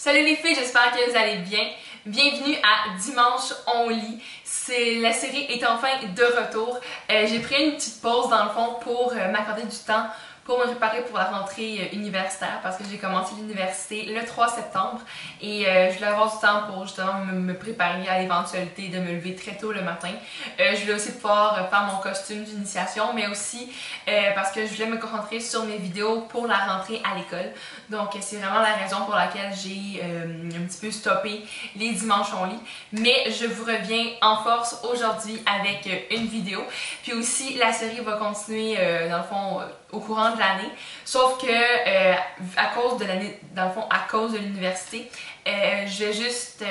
Salut les filles, j'espère que vous allez bien. Bienvenue à Dimanche on lit. La série est enfin de retour. J'ai pris une petite pause dans le fond pour m'accorder du temps pour me préparer pour la rentrée universitaire parce que j'ai commencé l'université le 3 septembre et je voulais avoir du temps pour justement me préparer à l'éventualité de me lever très tôt le matin. Je voulais aussi pouvoir faire mon costume d'initiation, mais aussi parce que je voulais me concentrer sur mes vidéos pour la rentrée à l'école. Donc c'est vraiment la raison pour laquelle j'ai un petit peu stoppé les dimanches on lit. Mais je vous reviens en force aujourd'hui avec une vidéo. Puis aussi la série va continuer dans le fond au courant de l'année. Sauf que à cause de l'année, dans le fond à cause de l'université, je vais juste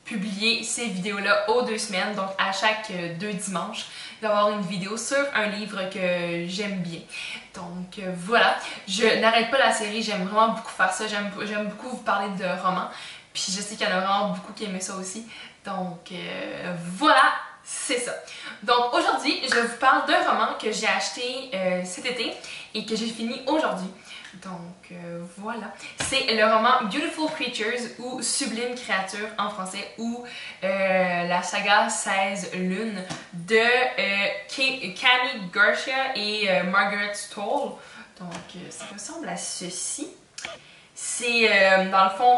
publier ces vidéos-là aux 2 semaines. Donc à chaque 2 dimanches, il va y avoir une vidéo sur un livre que j'aime bien. Donc voilà, je n'arrête pas la série, j'aime vraiment beaucoup faire ça, j'aime beaucoup vous parler de romans. Puis je sais qu'il y en a vraiment beaucoup qui aimaient ça aussi. Donc voilà, c'est ça. Donc aujourd'hui, je vous parle d'un roman que j'ai acheté cet été et que j'ai fini aujourd'hui. Donc voilà, c'est le roman Beautiful Creatures ou Sublime Créatures en français ou la saga 16 lunes de Cami Garcia et Margaret Stoll. Donc ça ressemble à ceci. C'est dans le fond,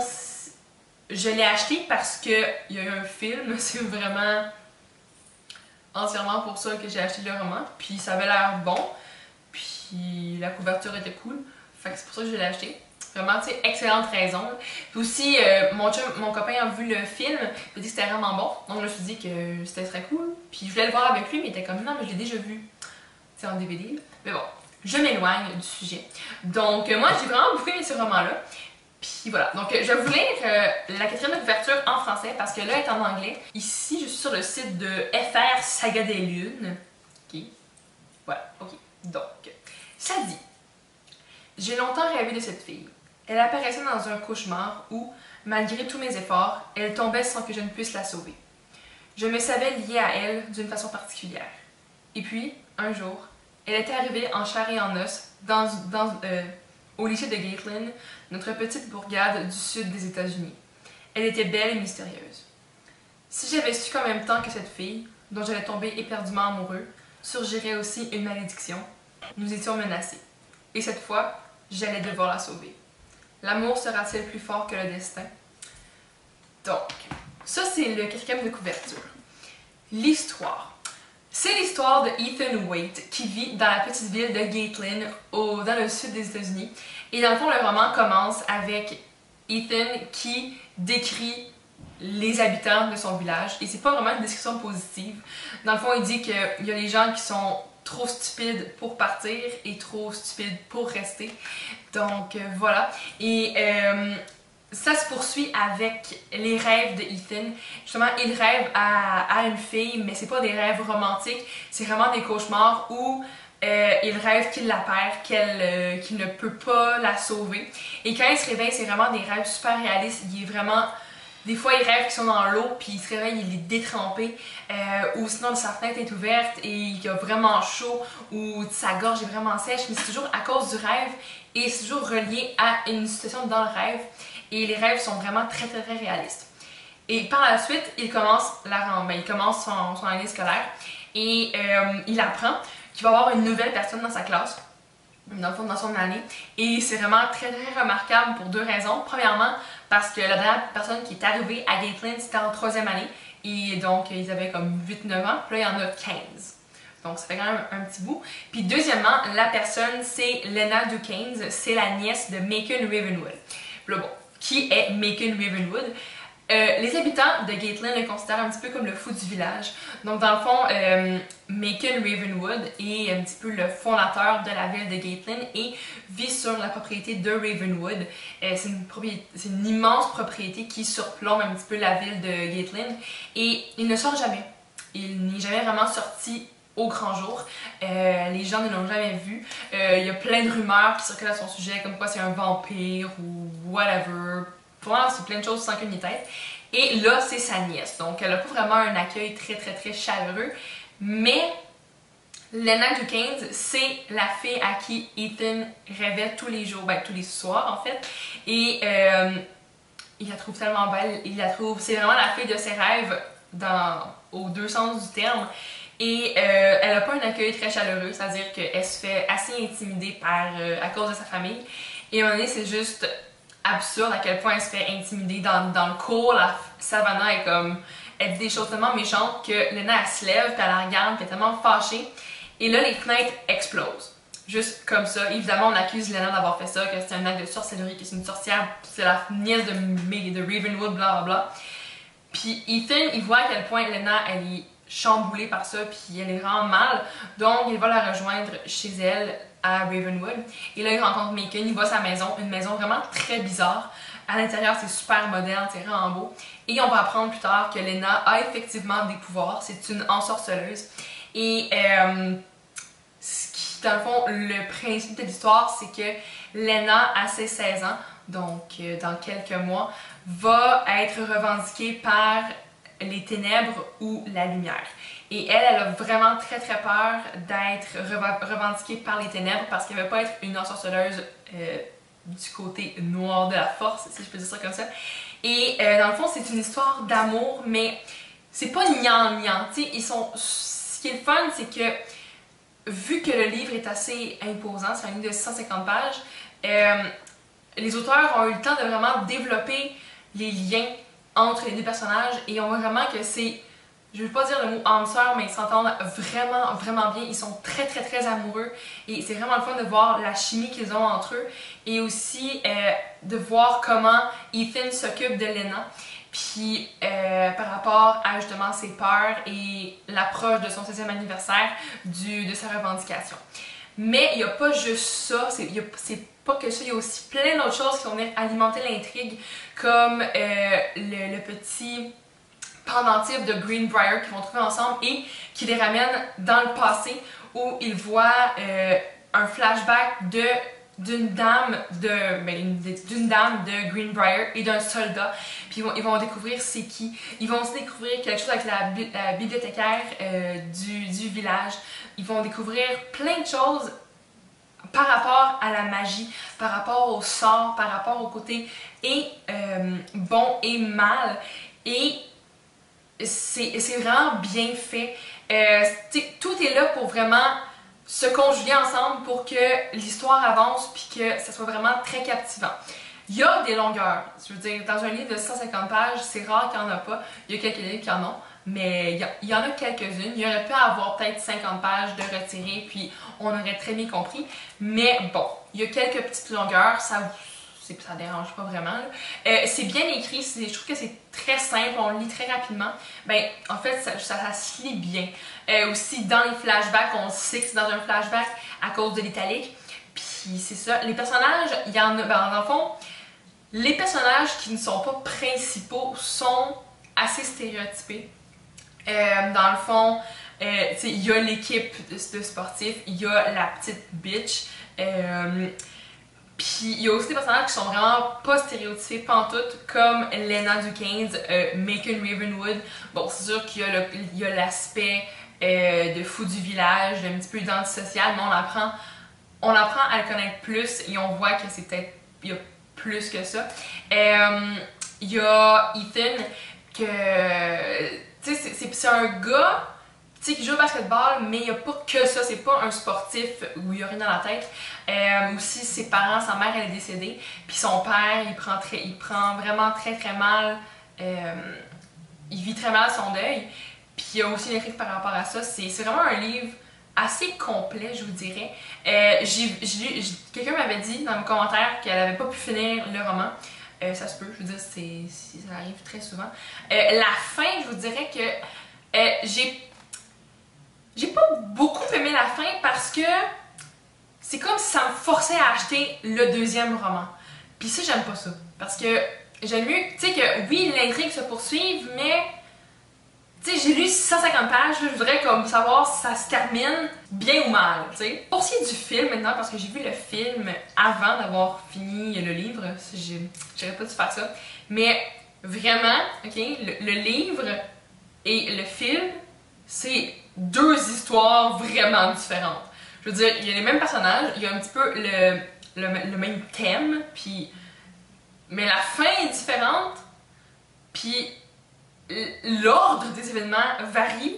je l'ai acheté parce qu'il y a eu un film, c'est vraiment entièrement pour ça que j'ai acheté le roman. Puis ça avait l'air bon, puis la couverture était cool. Fait que c'est pour ça que je l'ai acheté. Vraiment, tu sais, excellente raison. Puis aussi, mon copain a vu le film, il a dit que c'était vraiment bon. Donc je me suis dit que c'était très cool. Puis je voulais le voir avec lui, mais il était comme non, mais je l'ai déjà vu. C'est en DVD. Là. Mais bon, je m'éloigne du sujet. Donc moi, j'ai vraiment beaucoup aimé ce roman-là. Puis voilà, donc je vais vous lire la 4e couverture en français parce que là, elle est en anglais. Ici, je suis sur le site de FR Saga des Lunes. Ok. Voilà, ok. Donc, ça dit: j'ai longtemps rêvé de cette fille. Elle apparaissait dans un cauchemar où, malgré tous mes efforts, elle tombait sans que je ne puisse la sauver. Je me savais liée à elle d'une façon particulière. Et puis, un jour, elle était arrivée en chair et en os au lycée de Gatlin, notre petite bourgade du sud des États-Unis. Elle était belle et mystérieuse. Si j'avais su qu'en même temps que cette fille, dont j'allais tomber éperdument amoureux, surgirait aussi une malédiction, nous étions menacés. Et cette fois, j'allais devoir la sauver. L'amour sera-t-il plus fort que le destin? Donc, ça c'est le 4e de couverture. L'histoire. C'est l'histoire de Ethan Waite qui vit dans la petite ville de Gatlin, dans le sud des États-Unis. Et dans le fond, le roman commence avec Ethan qui décrit les habitants de son village. Et c'est pas vraiment une description positive. Dans le fond, il dit qu'il y a des gens qui sont trop stupides pour partir et trop stupides pour rester. Donc voilà. Et ça se poursuit avec les rêves de Ethan. Justement, il rêve à une fille, mais c'est pas des rêves romantiques, c'est vraiment des cauchemars où il rêve qu'il la perd, qu'il ne peut pas la sauver. Et quand il se réveille, c'est vraiment des rêves super réalistes. Il est vraiment... Des fois, il rêve qu'ils sont dans l'eau, puis il se réveille, il est détrempé. Ou sinon, sa fenêtre est ouverte et il a vraiment chaud, ou sa gorge est vraiment sèche. Mais c'est toujours à cause du rêve et c'est toujours relié à une situation dans le rêve. Et les rêves sont vraiment très très très réalistes. Et par la suite, il commence son année scolaire et il apprend qu'il va y avoir une nouvelle personne dans sa classe, dans le fond dans son année. Et c'est vraiment très très remarquable pour 2 raisons. Premièrement, parce que la dernière personne qui est arrivée à Gatlin, c'était en 3e année. Et donc ils avaient comme 8-9 ans, puis là il y en a 15. Donc ça fait quand même un petit bout. Puis deuxièmement, la personne c'est Lena Dukins, c'est la nièce de Macon Ravenwood. Puis là bon, qui est Macon Ravenwood? Les habitants de Gatlin le considèrent un petit peu comme le fou du village. Donc dans le fond, Macon Ravenwood est un petit peu le fondateur de la ville de Gatlin et vit sur la propriété de Ravenwood. C'est une immense propriété qui surplombe un petit peu la ville de Gatlin et il ne sort jamais. Il n'est jamais vraiment sorti au grand jour. Les gens ne l'ont jamais vu. Il y a plein de rumeurs qui circulent à son sujet, comme quoi c'est un vampire ou whatever. Vraiment, c'est plein de choses sans queue ni tête. Et là, c'est sa nièce. Donc, elle n'a pas vraiment un accueil très, très, très chaleureux. Mais Lena Dukins, c'est la fille à qui Ethan rêvait tous les jours, ben tous les soirs en fait. Et il la trouve tellement belle, il la trouve, c'est vraiment la fille de ses rêves aux deux sens du terme. Et elle n'a pas un accueil très chaleureux, c'est-à-dire qu'elle se fait assez intimider à cause de sa famille. Et à un moment donné, c'est juste absurde à quel point elle se fait intimider dans le cours. Savannah est comme, elle dit des choses tellement méchantes que Lena elle se lève, puis elle la regarde, puis elle est tellement fâchée. Et là, les fenêtres explosent. Juste comme ça. Évidemment, on accuse Lena d'avoir fait ça, que c'est un acte de sorcellerie, que c'est une sorcière, c'est la nièce de Ravenwood, blablabla. Puis Ethan, il voit à quel point Lena, elle est chamboulée par ça, puis elle est vraiment mal. Donc, il va la rejoindre chez elle à Ravenwood. Et là, il rencontre Macon, il voit sa maison, une maison vraiment très bizarre. À l'intérieur, c'est super moderne, c'est vraiment beau. Et on va apprendre plus tard que Lena a effectivement des pouvoirs. C'est une ensorceleuse. Et dans le fond, le principe de l'histoire, c'est que Lena, à ses 16 ans, donc dans quelques mois, va être revendiquée par les ténèbres ou la lumière. Et elle a vraiment très très peur d'être revendiquée par les ténèbres parce qu'elle ne veut pas être une ensorceleuse du côté noir de la force, si je peux dire ça comme ça. Et dans le fond, c'est une histoire d'amour, mais c'est pas niant-niant. Ce qui est le fun, c'est que vu que le livre est assez imposant, c'est un livre de 150 pages, les auteurs ont eu le temps de vraiment développer les liens entre les deux personnages et on voit vraiment que c'est, je ne veux pas dire le mot âme sœur, mais ils s'entendent vraiment, vraiment bien. Ils sont très, très, très amoureux et c'est vraiment le fun de voir la chimie qu'ils ont entre eux et aussi de voir comment Ethan s'occupe de Lena. Puis par rapport à justement ses peurs et l'approche de son 16e anniversaire de sa revendication. Mais il n'y a pas juste ça, c'est pas que ça, il y a aussi plein d'autres choses qui vont venir alimenter l'intrigue, comme le petit pendentif de Greenbrier qu'ils vont trouver ensemble et qui les ramène dans le passé où ils voient un flashback d'une dame de Greenbrier et d'un soldat. Puis ils vont découvrir c'est qui. Ils vont aussi découvrir quelque chose avec la bibliothécaire du village. Ils vont découvrir plein de choses par rapport à la magie, par rapport au sort, par rapport au côté bon et mal. Et c'est vraiment bien fait. Tout est là pour vraiment se conjuguer ensemble pour que l'histoire avance puis que ça soit vraiment très captivant. Il y a des longueurs. Je veux dire, dans un livre de 150 pages, c'est rare qu'il n'y en a pas. Il y a quelques livres qui en ont, mais il y en a quelques-unes. Il y aurait pu avoir peut-être 50 pages de retirées, puis on aurait très bien compris. Mais bon, il y a quelques petites longueurs, ça dérange pas vraiment. C'est bien écrit, je trouve que c'est très simple, on le lit très rapidement. Ben, en fait, ça se lit bien. Aussi, dans les flashbacks, on sait que c'est dans un flashback à cause de l'italique. Puis c'est ça. Les personnages, il y en a, ben, dans le fond, les personnages qui ne sont pas principaux sont assez stéréotypés. Dans le fond, il y a l'équipe de sportifs, il y a la petite bitch. Puis il y a aussi des personnages qui sont vraiment pas stéréotypés pantoute, comme Lena Duquesne, Macon Ravenwood. Bon, c'est sûr qu'il y a l'aspect de fou du village, un petit peu d'antisocial, mais on apprend à le connaître plus et on voit que c'est peut-être, il y a plus que ça. Il y a Ethan, tu sais, c'est un gars qui joue au basketball, mais il n'y a pas que ça, c'est pas un sportif où il n'y a rien dans la tête. Aussi, ses parents, sa mère, elle est décédée, puis son père, il prend vraiment très très mal, il vit très mal son deuil, puis il y a aussi l'intrigue par rapport à ça. C'est vraiment un livre assez complet, je vous dirais. Quelqu'un m'avait dit dans mes commentaires qu'elle n'avait pas pu finir le roman. Ça se peut, je veux dire, ça arrive très souvent. La fin, je vous dirais que j'ai pas beaucoup aimé la fin parce que c'est comme si ça me forçait à acheter le deuxième roman. Puis ça, j'aime pas ça. Parce que j'aime mieux, tu sais, que oui, l'intrigue se poursuive, mais tu sais, j'ai lu 150 pages, je voudrais comme savoir si ça se termine bien ou mal, tu sais. Pour ce qui est du film maintenant, parce que j'ai vu le film avant d'avoir fini le livre, j'aurais pas dû faire ça. Mais vraiment, ok, le livre et le film, c'est deux histoires vraiment différentes. Je veux dire, il y a les mêmes personnages, il y a un petit peu le même thème, puis mais la fin est différente, puis l'ordre des événements varie,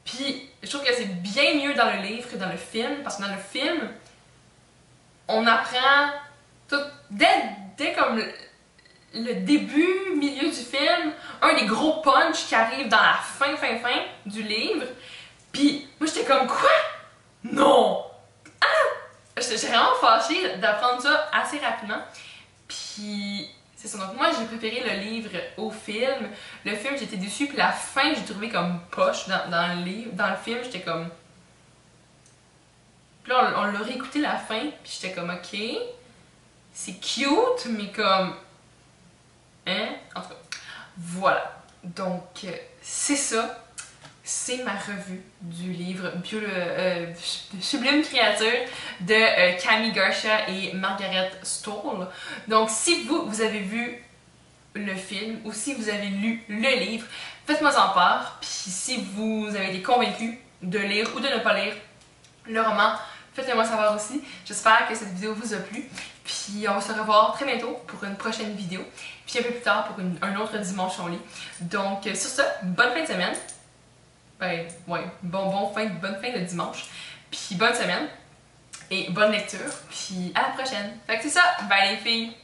puis je trouve que c'est bien mieux dans le livre que dans le film, parce que dans le film, on apprend tout, dès comme le début, milieu du film, un des gros punchs qui arrive dans la fin du livre, puis moi j'étais comme quoi? Non! Ah! J'étais vraiment fâchée d'apprendre ça assez rapidement, puis c'est ça. Donc moi j'ai préféré le livre au film. Le film j'étais déçue, puis la fin j'ai trouvé comme poche dans le livre. Dans le film j'étais comme... Puis là on l'a réécouté la fin, puis j'étais comme ok, c'est cute, mais comme... Hein? En tout cas, voilà. Donc c'est ça. C'est ma revue du livre Sublime Créature de Camille Gersha et Margaret Stoll. Donc si vous avez vu le film ou si vous avez lu le livre, faites-moi en part. Puis si vous avez été convaincu de lire ou de ne pas lire le roman, faites-le moi savoir aussi. J'espère que cette vidéo vous a plu. Puis on va se revoir très bientôt pour une prochaine vidéo. Puis un peu plus tard pour un autre dimanche en lit. Donc sur ça, bonne fin de semaine. Ben, ouais, bonne fin de dimanche. Puis bonne semaine. Et bonne lecture. Puis à la prochaine. Fait que c'est ça. Bye les filles!